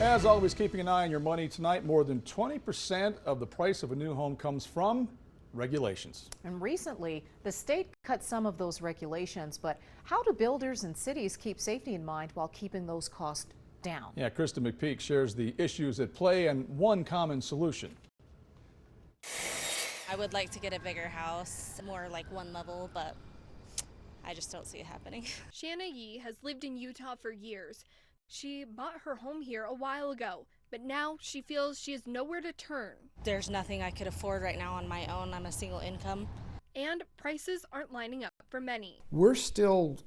As always, keeping an eye on your money tonight, more than 20% of the price of a new home comes from regulations. And recently, the state cut some of those regulations, but how do builders and cities keep safety in mind while keeping those costs down? Yeah, Krista McPeak shares the issues at play and one common solution. I would like to get a bigger house, more like one level, but I just don't see it happening. Shanna Yee has lived in Utah for years. She bought her home here a while ago, but now she feels she has nowhere to turn. There's nothing I could afford right now on my own. I'm a single income. And prices aren't lining up for many. We're still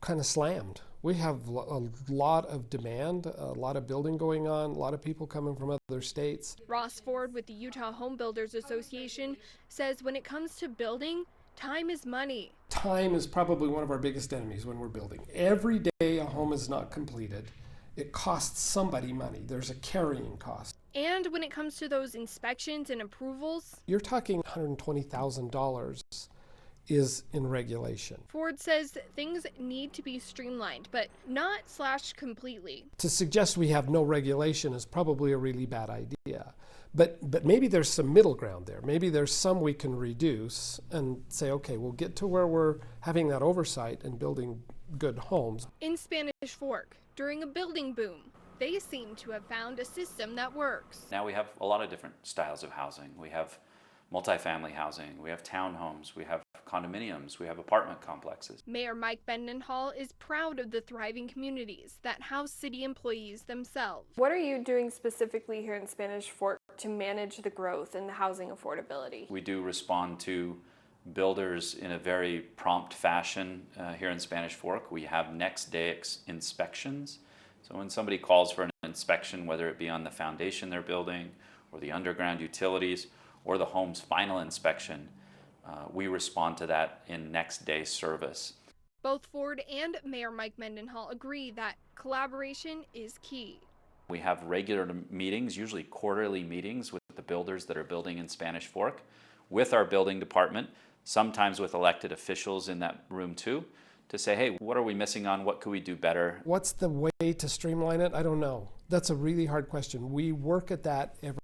kind of slammed. We have a lot of demand, a lot of building going on, a lot of people coming from other states. Ross Ford with the Utah Home Builders Association says when it comes to building, time is money. Time is probably one of our biggest enemies when we're building. Every day a home is not completed, it costs somebody money. There's a carrying cost. And when it comes to those inspections and approvals, You're talking $120,000 is in regulation. Ford says things need to be streamlined, but not slashed completely. To suggest we have no regulation is probably a really bad idea. But maybe there's some middle ground there. Maybe there's some we can reduce and say, okay, we'll get to where we're having that oversight and building good homes. In Spanish Fork, during a building boom, they seem to have found a system that works. Now we have a lot of different styles of housing. We have multifamily housing, we have townhomes, we have condominiums, we have apartment complexes. Mayor Mike Mendenhall is proud of the thriving communities that house city employees themselves. What are you doing specifically here in Spanish Fork to manage the growth and the housing affordability? We do respond to builders in a very prompt fashion here in Spanish Fork. We have next day inspections. So when somebody calls for an inspection, whether it be on the foundation they're building or the underground utilities or the home's final inspection, we respond to that in next day service. Both Ford and Mayor Mike Mendenhall agree that collaboration is key. We have regular meetings, usually quarterly meetings with the builders that are building in Spanish Fork, with our building department, sometimes with elected officials in that room too, to say, hey, what are we missing on? What could we do better? What's the way to streamline it? I don't know. That's a really hard question. We work at that every